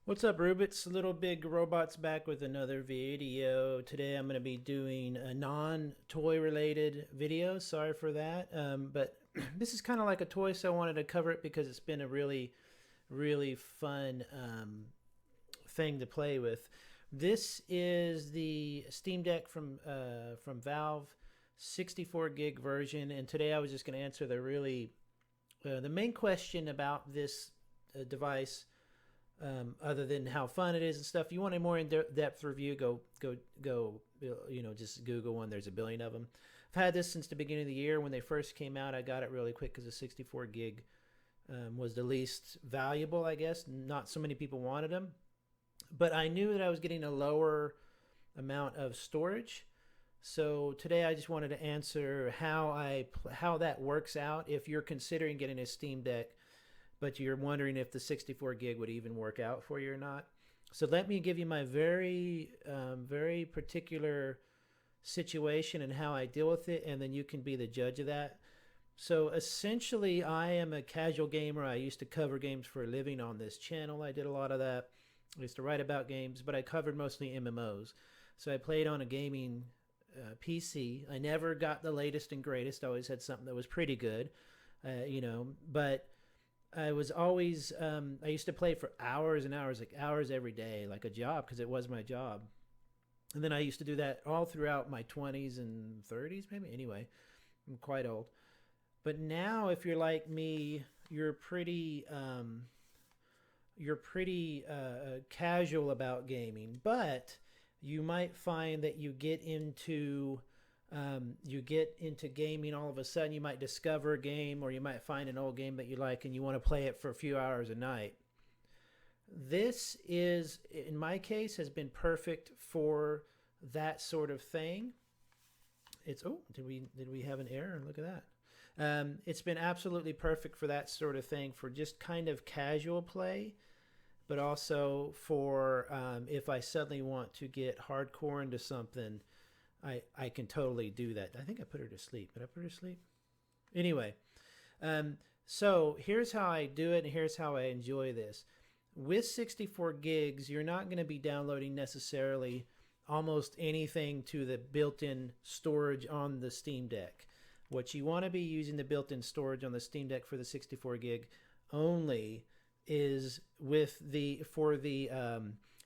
What's up, Rubits? Little Big Robots back with another video. Today I'm going to be doing a non-toy related video. Sorry for that. But this is kind of like a toy, so I wanted to cover it because it's been a really fun thing to play with. This is the Steam Deck from Valve, 64 gig version, and today I was just going to answer the main question about this device, other than how fun it is and stuff. If you want a more in-depth review, go. Just Google one. There's a billion of them. I've had this since the beginning of the year. When they first came out, I got it really quick because the 64 gig was the least valuable, I guess. Not so many people wanted them, but I knew that I was getting a lower amount of storage. So today I just wanted to answer how that works out if you're considering getting a Steam Deck, but you're wondering if the 64 gig would even work out for you or not. So let me give you my very particular situation and how I deal with it, and then you can be the judge of that. So essentially, I am a casual gamer. I used to cover games for a living on this channel. I did a lot of that. I used to write about games, but I covered mostly MMOs. So I played on a gaming PC. I never got the latest and greatest. I always had something that was pretty good, but I was always I used to play for hours and hours, like hours every day, like a job, because it was my job. And then I used to do that all throughout my 20s and 30s, maybe. Anyway, I'm quite old. But now, if you're like me, you're pretty casual about gaming, but you might find that you get into gaming all of a sudden. You might discover a game, or you might find an old game that you like and you want to play it for a few hours a night. This is, in my case, has been perfect for that sort of thing. It's did we have an error? Look at that. It's been absolutely perfect for that sort of thing, for just kind of casual play, but also for if I suddenly want to get hardcore into something, I can totally do that. I think I put her to sleep. Did I put her to sleep? Anyway, um, so here's how I do it, and here's how I enjoy this. With 64 gigs, you're not going to be downloading necessarily almost anything to the built-in storage on the Steam Deck. What you want to be using the built-in storage on the Steam Deck for the 64 gig only is for the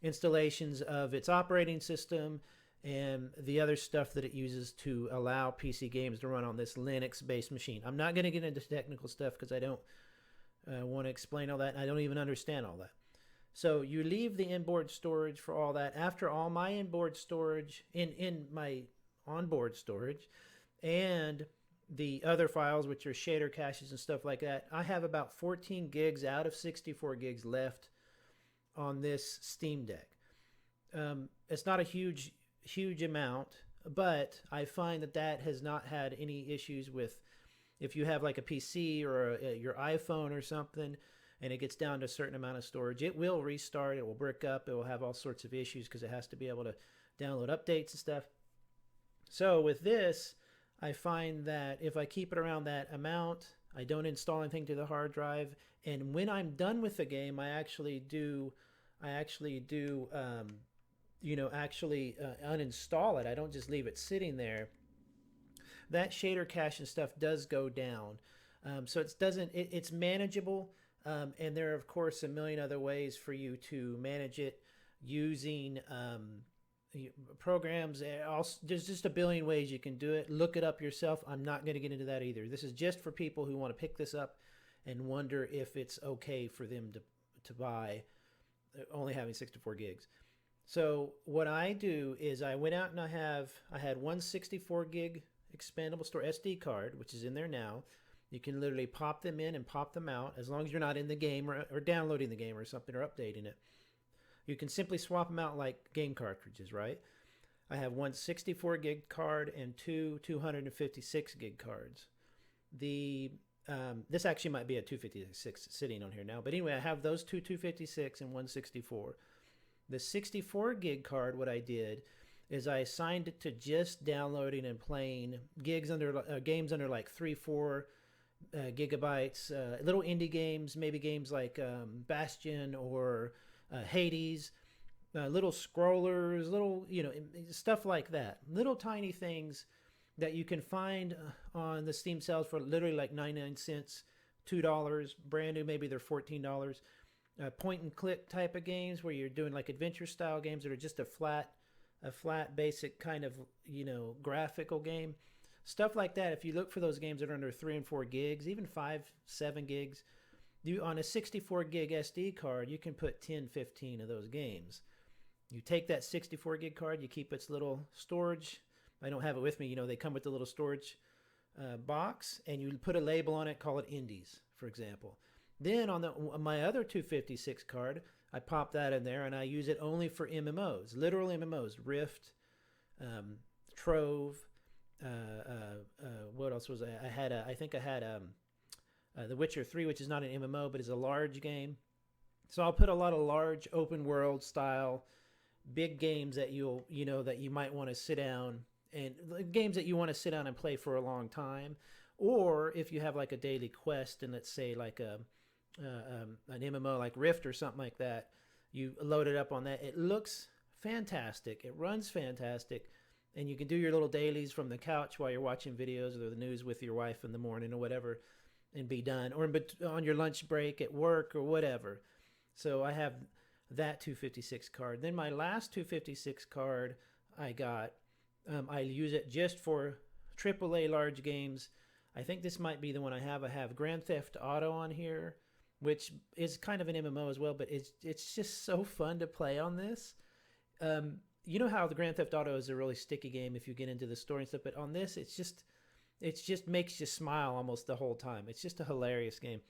installations of its operating system and the other stuff that it uses to allow PC games to run on this Linux-based machine. I'm not going to get into technical stuff because I don't want to explain all that. I don't even understand all that. So you leave the inboard storage for all that. After all my inboard storage, in my onboard storage, and the other files, which are shader caches and stuff like that, I have about 14 gigs out of 64 gigs left on this Steam Deck. It's not a huge amount, but I find that has not had any issues with, if you have like a PC or your iPhone or something, and it gets down to a certain amount of storage, it will restart, it will brick up, it will have all sorts of issues because it has to be able to download updates and stuff. So with this, I find that if I keep it around that amount, I don't install anything to the hard drive, and when I'm done with the game, I actually do uninstall it. I don't just leave it sitting there. That shader cache and stuff does go down, so it's manageable. And there are, of course, a million other ways for you to manage it using programs. There's just a billion ways you can do it. Look it up yourself. I'm not going to get into that either. This is just for people who want to pick this up and wonder if it's okay for them to buy only having 64 gigs. So what I do is I went out and I had one 64 gig expandable store SD card, which is in there now. You can literally pop them in and pop them out as long as you're not in the game or downloading the game or something or updating it. You can simply swap them out like game cartridges, right? I have one 64 gig card and two 256 gig cards. This actually might be a 256 sitting on here now, but anyway, I have those two 256 and one 64. The 64 gig card, what I did is I assigned it to just downloading and playing games under like 3-4 gigabytes, little indie games, maybe games like Bastion or Hades, little scrollers, little, stuff like that. Little tiny things that you can find on the Steam sales for literally like 99 cents, $2, brand new, maybe they're $14. Point and click type of games where you're doing like adventure style games that are just a flat basic kind of, graphical game. Stuff like that. If you look for those games that are under 3 and 4 gigs, even 5, 7 gigs, on a 64 gig SD card, you can put 10, 15 of those games. You take that 64 gig card, you keep its little storage. I don't have it with me. They come with the little storage box, and you put a label on it, call it Indies, for example. Then on my other 256 card, I pop that in there, and I use it only for MMOs, literal MMOs, Rift, Trove. What else was I had? I think I had The Witcher 3, which is not an MMO, but is a large game. So I'll put a lot of large open world style, big games that that you might want to sit down, and games that you want to sit down and play for a long time. Or if you have like a daily quest, and let's say like an MMO like Rift or something like that, you load it up on that. It looks fantastic. It runs fantastic. And you can do your little dailies from the couch while you're watching videos or the news with your wife in the morning or whatever, and be done. Or on your lunch break at work or whatever. So I have that 256 card. Then my last 256 card I got, I use it just for AAA large games. I think this might be the one I have. I have Grand Theft Auto on here, which is kind of an MMO as well, but it's just so fun to play on this. You know how the Grand Theft Auto is a really sticky game if you get into the story and stuff, but on this, it just makes you smile almost the whole time. It's just a hilarious game.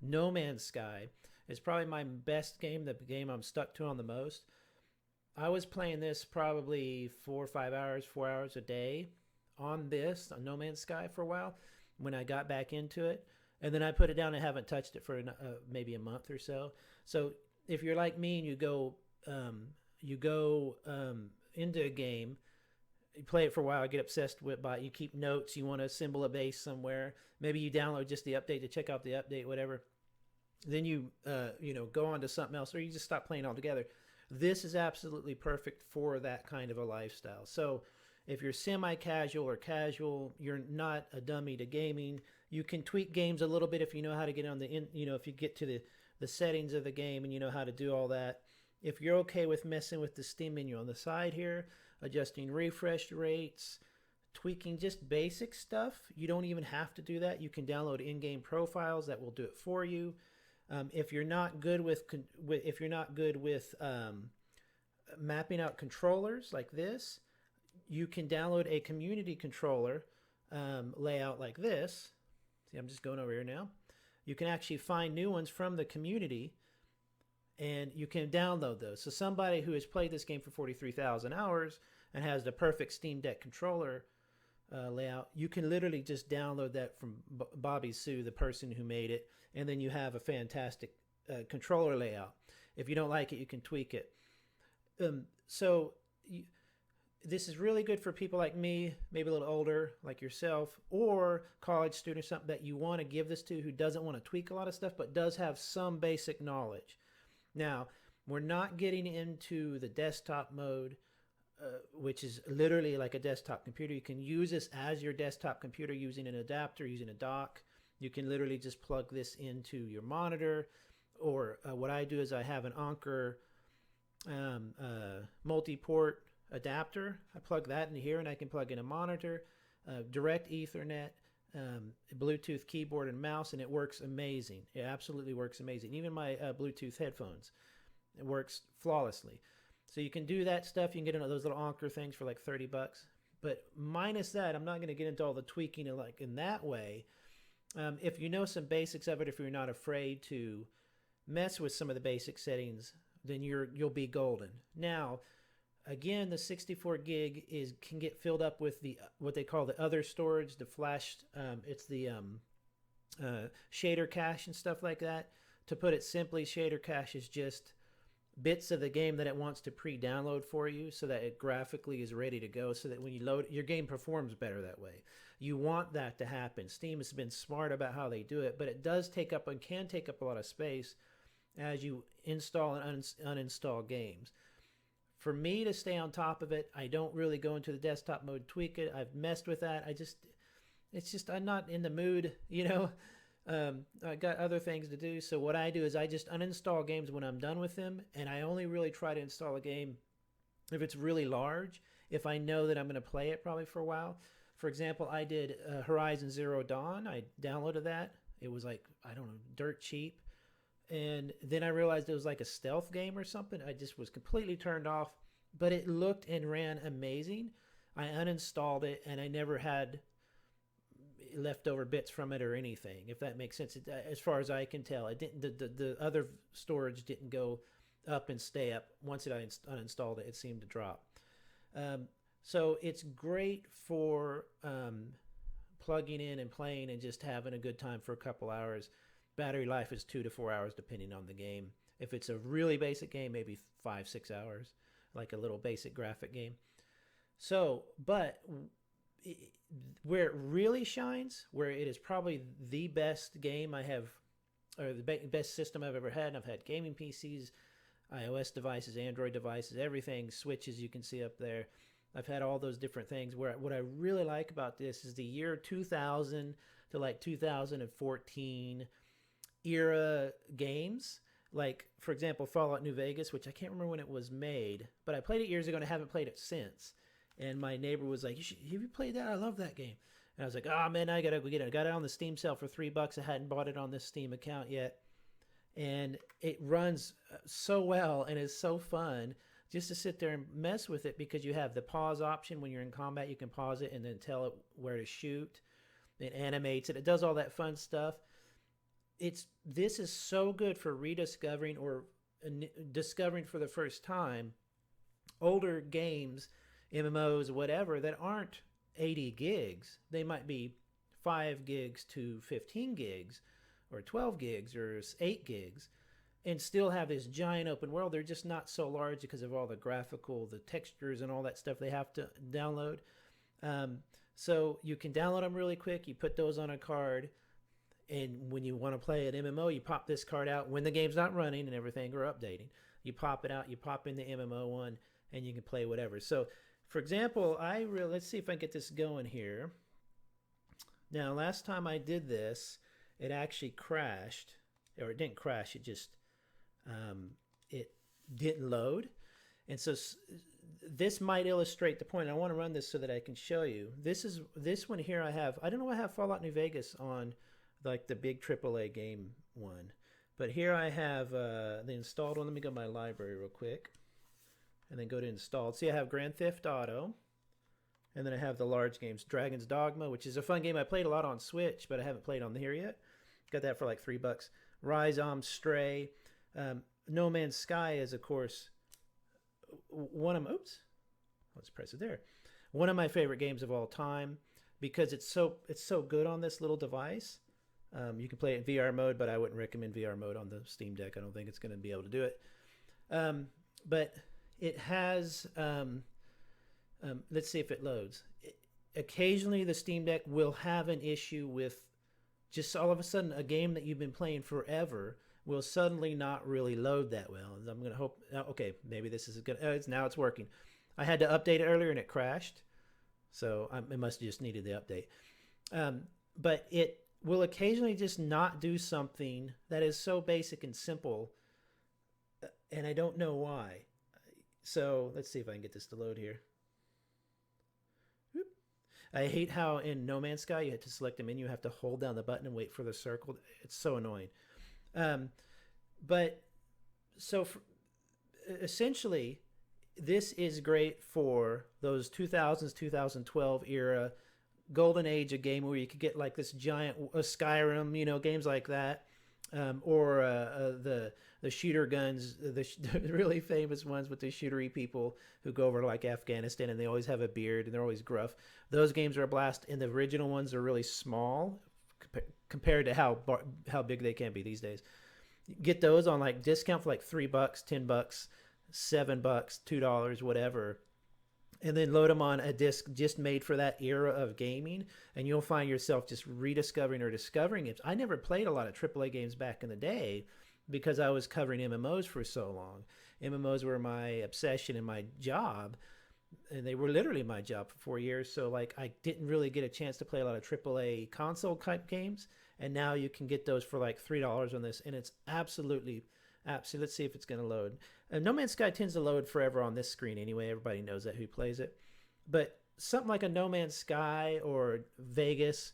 No Man's Sky is probably my best game, the game I'm stuck to on the most. I was playing this probably 4 hours a day on No Man's Sky for a while when I got back into it. And then I put it down and haven't touched it for maybe a month or so. So if you're like me and you go into a game, you play it for a while, get obsessed with it, you keep notes, you want to assemble a base somewhere. Maybe you download just the update to check out the update, whatever. Then you go on to something else, or you just stop playing altogether. This is absolutely perfect for that kind of a lifestyle. So if you're semi-casual or casual, you're not a dummy to gaming. You can tweak games a little bit if you know how to get on if you get to the settings of the game and you know how to do all that. If you're okay with messing with the Steam menu on the side here, adjusting refresh rates, tweaking just basic stuff, you don't even have to do that. You can download in-game profiles that will do it for you. If you're not good with mapping out controllers like this, you can download a community controller layout like this. See, I'm just going over here now. You can actually find new ones from the community, and you can download those. So somebody who has played this game for 43,000 hours and has the perfect Steam Deck controller layout, you can literally just download that from Bobby Sue, the person who made it, and then you have a fantastic controller layout. If you don't like it, you can tweak it. This is really good for people like me, maybe a little older, like yourself, or college student or something that you want to give this to who doesn't want to tweak a lot of stuff, but does have some basic knowledge. Now, we're not getting into the desktop mode, which is literally like a desktop computer. You can use this as your desktop computer using an adapter, using a dock. You can literally just plug this into your monitor, or what I do is I have an Anker multi-port adapter. I plug that in here, and I can plug in a monitor, direct Ethernet, Bluetooth keyboard and mouse, and it works amazing. It absolutely works amazing. Even my Bluetooth headphones, it works flawlessly. So you can do that stuff. You can get into those little Anker things for like $30. But minus that, I'm not going to get into all the tweaking in that way. If you know some basics of it, if you're not afraid to mess with some of the basic settings, then you'll be golden. Now, again, the 64 gig can get filled up with what they call the other storage, the flash. It's the shader cache and stuff like that. To put it simply, shader cache is just bits of the game that it wants to pre-download for you so that it graphically is ready to go, so that when you load, your game performs better that way. You want that to happen. Steam has been smart about how they do it, but it does take up and can take up a lot of space. as you install and uninstall games. For me to stay on top of it, I don't really go into the desktop mode, tweak it. I've messed with that. It's just, I'm not in the mood, you know. I got other things to do. So what I do is I just uninstall games when I'm done with them, and I only really try to install a game if it's really large, if I know that I'm going to play it probably for a while. For example, I did Horizon Zero Dawn. I downloaded that. It was like, I don't know, dirt cheap. And then I realized it was like a stealth game or something. I just was completely turned off, but it looked and ran amazing. I uninstalled it, and I never had leftover bits from it or anything, if that makes sense. As far as I can tell, it didn't. The other storage didn't go up and stay up. Once I uninstalled it, it seemed to drop. So it's great for plugging in and playing and just having a good time for a couple hours. Battery life is 2 to 4 hours depending on the game. If it's a really basic game, maybe 5-6 hours, like a little basic graphic game. So, but where it really shines, where it is probably the best game I have, or the best system I've ever had, and I've had gaming PCs, iOS devices, Android devices, everything, Switches you can see up there. I've had all those different things. Where what I really like about this is the year 2000 to like 2014 era games. Like, for example, Fallout New Vegas, which I can't remember when it was made, but I played it years ago and I haven't played it since. And my neighbor was like, have you played that? I love that game. And I was like, oh man, I gotta go get it. I got it on the Steam sale for $3. I hadn't bought it on this Steam account yet. And it runs so well and is so fun just to sit there and mess with it, because you have the pause option. When you're in combat, you can pause it and then tell it where to shoot. It animates it. It does all that fun stuff. This is so good for rediscovering or discovering for the first time older games, MMOs, whatever, that aren't 80 gigs. They might be 5 gigs to 15 gigs or 12 gigs or 8 gigs and still have this giant open world. They're just not so large because of all the graphical, the textures and all that stuff they have to download. So you can download them really quick. You put those on a card, and when you want to play an MMO, you pop this card out when the game's not running and everything or updating. You pop it out, you pop in the MMO one, and you can play whatever. So, for example, let's see if I can get this going here. Now, last time I did this, it actually crashed, or it didn't crash. It just it didn't load, and so this might illustrate the point. I want to run this so that I can show you. This one here. I don't know. I have Fallout New Vegas on, like the big AAA game one, but here I have the installed one. Let me go to my library real quick, and then go to installed. See, I have Grand Theft Auto, and then I have the large games, Dragon's Dogma, which is a fun game I played a lot on Switch, but I haven't played on here yet. Got that for like $3. Rise, Stray, No Man's Sky is, of course, one of my, let's press it there. One of my favorite games of all time, because it's so good on this little device. You can play it in VR mode, but I wouldn't recommend VR mode on the Steam Deck. I don't think it's going to be able to do it. But it has, let's see if it loads. Occasionally the Steam Deck will have an issue with just all of a sudden a game that you've been playing forever will suddenly not really load that well. I'm going to hope, okay, maybe this is good. Now it's working. I had to update it earlier and it crashed. So it must have just needed the update. But it will occasionally just not do something that is so basic and simple, and I don't know why. So let's see if I can get this to load here. I hate how in No Man's Sky you have to select a menu, you have to hold down the button and wait for the circle. It's so annoying. But so essentially, this is great for those 2000s, 2012 era golden age of game where you could get like this giant Skyrim, games like that, or the shooter guns, the really famous ones with the shootery people who go over to like Afghanistan and they always have a beard and they're always gruff. Those games are a blast, and the original ones are really small compared to how big they can be these days. Get those on like discount for like $3, $10, $7, $2, whatever. And then load them on a disc just made for that era of gaming, and you'll find yourself just rediscovering or discovering games. I never played a lot of AAA games back in the day because I was covering MMOs for so long. MMOs were my obsession and my job, and they were literally my job for 4 years. So like I didn't really get a chance to play a lot of AAA console type games, and now you can get those for like $3 on this, and it's absolutely. Let's see if it's going to load. No Man's Sky tends to load forever on this screen anyway. Everybody knows that who plays it. But something like a No Man's Sky or Vegas,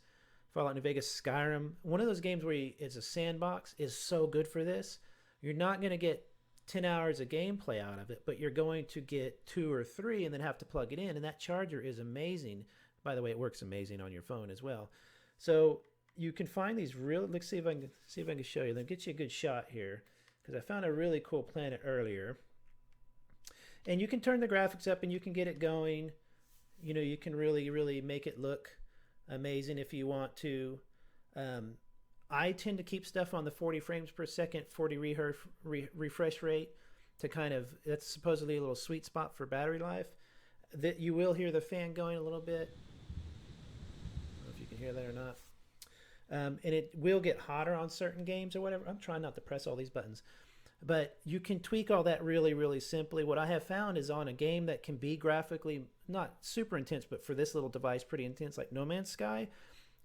Fallout New Vegas, Skyrim, one of those games where it's a sandbox is so good for this. You're not going to get 10 hours of gameplay out of it, but you're going to get 2 or 3 and then have to plug it in. And that charger is amazing. By the way, it works amazing on your phone as well. So you can find these let's see if I can show you. Let me get you a good shot here, because I found a really cool planet earlier. And you can turn the graphics up and you can get it going. You know, you can really make it look amazing if you want to. I tend to keep stuff on the 40 frames per second, 40 refresh rate to kind of, that's supposedly a little sweet spot for battery life. That you will hear the fan going a little bit. I don't know if you can hear that or not. And it will get hotter on certain games or whatever. I'm trying not to press all these buttons. But you can tweak all that really simply. What I have found is on a game that can be graphically not super intense, but for this little device pretty intense, like No Man's Sky,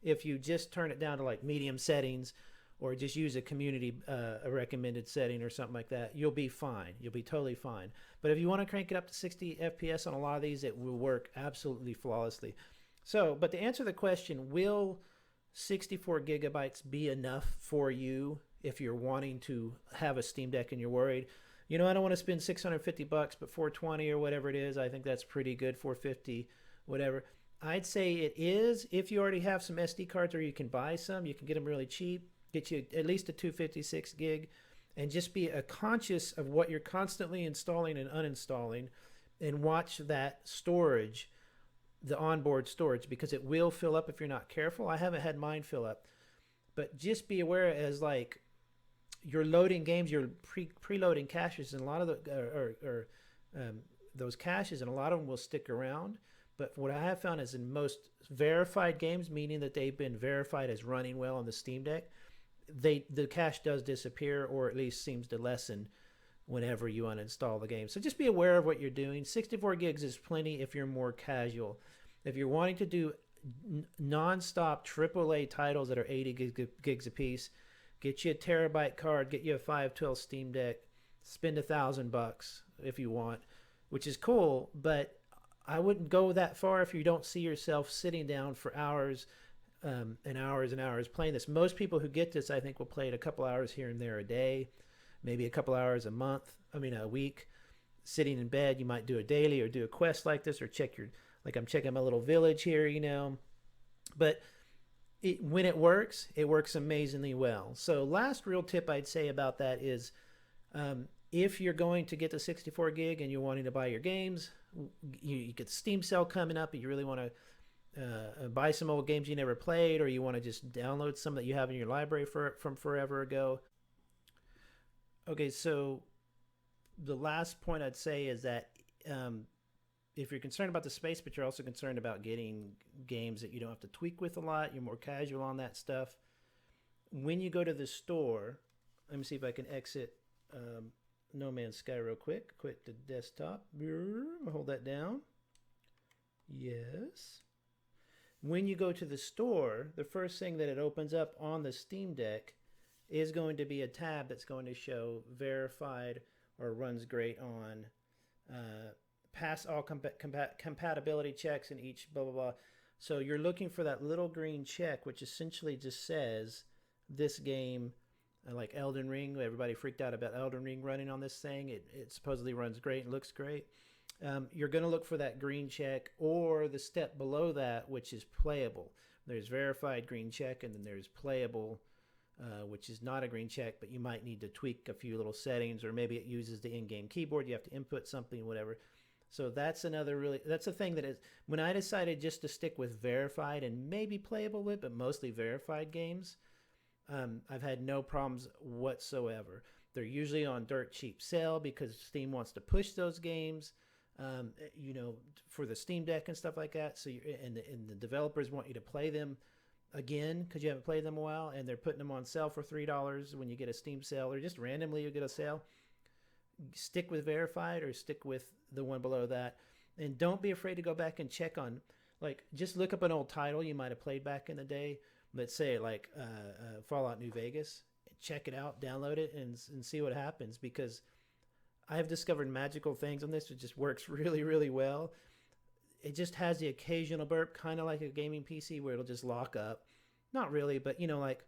if you just turn it down to like medium settings or just use a community a recommended setting or something like that, you'll be fine. You'll be totally fine. But if you want to crank it up to 60 FPS on a lot of these, it will work absolutely flawlessly. So, but to answer the question, will 64 gigabytes be enough for you if you're wanting to have a Steam Deck and you're worried, you know, I don't want to spend $650, but 420 or whatever it is, I think that's pretty good, 450, whatever. I'd say it is if you already have some SD cards, or you can buy some. You can get them really cheap, get you at least a 256 gig, and just be conscious of what you're constantly installing and uninstalling, and watch that storage, the onboard storage, because it will fill up if you're not careful. I haven't had mine fill up, but just be aware as like you're loading games, you're preloading caches, and a lot of the those caches, and a lot of them will stick around. But what I have found is in most verified games, meaning that they've been verified as running well on the Steam Deck, the cache does disappear, or at least seems to lessen whenever you uninstall the game. So just be aware of what you're doing. 64 gigs is plenty if you're more casual. If you're wanting to do non-stop AAA titles that are 80 gigs a piece, get you a terabyte card, get you a 512 Steam Deck, spend $1,000 if you want, which is cool, but I wouldn't go that far if you don't see yourself sitting down for hours and hours and hours playing this. Most people who get this, I think, will play it a couple hours here and there a day, maybe a couple hours a week. Sitting in bed, you might do a daily or do a quest like this, or like I'm checking my little village here, you know. But when it works amazingly well. So last real tip I'd say about that is if you're going to get the 64 gig and you're wanting to buy your games, you get the Steam sale coming up, and you really want to buy some old games you never played, or you want to just download some that you have in your library from forever ago. Okay, so the last point I'd say is that if you're concerned about the space, but you're also concerned about getting games that you don't have to tweak with a lot, you're more casual on that stuff, when you go to the store, let me see if I can exit No Man's Sky real quick. Quit the desktop. Hold that down. Yes. When you go to the store, the first thing that it opens up on the Steam Deck is going to be a tab that's going to show verified or runs great on, pass all compatibility checks in each blah, blah, blah. So you're looking for that little green check, which essentially just says this game, like Elden Ring, everybody freaked out about Elden Ring running on this thing. It supposedly runs great and looks great. You're going to look for that green check, or the step below that, which is playable. There's verified green check, and then there's playable, which is not a green check, but you might need to tweak a few little settings, or maybe it uses the in-game keyboard. You have to input something, whatever. So that's that's a thing that is, when I decided just to stick with verified and maybe playable with, but mostly verified games, I've had no problems whatsoever. They're usually on dirt cheap sale because Steam wants to push those games, you know, for the Steam Deck and stuff like that. So and the developers want you to play them again because you haven't played them in a while, and they're putting them on sale for $3 when you get a Steam sale, or just randomly you get a sale. Stick with verified or stick with the one below that, and don't be afraid to go back and check on, like, just look up an old title you might have played back in the day. Let's say like Fallout New Vegas. Check it out, download it, and see what happens, because I have discovered magical things on this. It just works really, really well. It just has the occasional burp, kind of like a gaming PC, where it'll just lock up. Not really, but like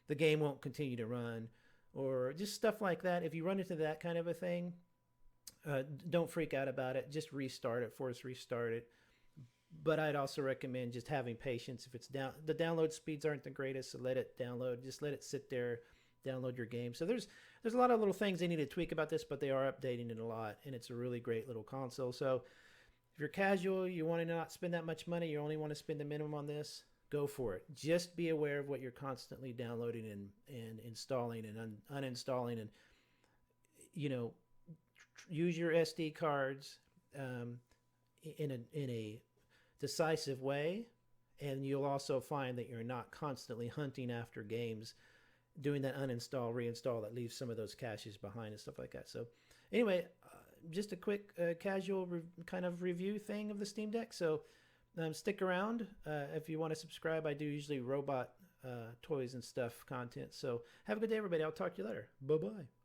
the game won't continue to run, or just stuff like that. If you run into that kind of a thing, don't freak out about it. Just restart it, force restart it. But I'd also recommend just having patience. If it's down, the download speeds aren't the greatest, so let it download. Just let it sit there, download your game. So there's a lot of little things they need to tweak about this, but they are updating it a lot, and it's a really great little console. So if you're casual, you want to not spend that much money, you only want to spend the minimum on this, go for it. Just be aware of what you're constantly downloading and installing and uninstalling, and use your SD cards in a decisive way, and you'll also find that you're not constantly hunting after games, doing that uninstall, reinstall that leaves some of those caches behind and stuff like that. So anyway, just a quick casual kind of review thing of the Steam Deck. So stick around if you want to subscribe. I do usually robot toys and stuff content. So have a good day, everybody. I'll talk to you later. Bye-bye.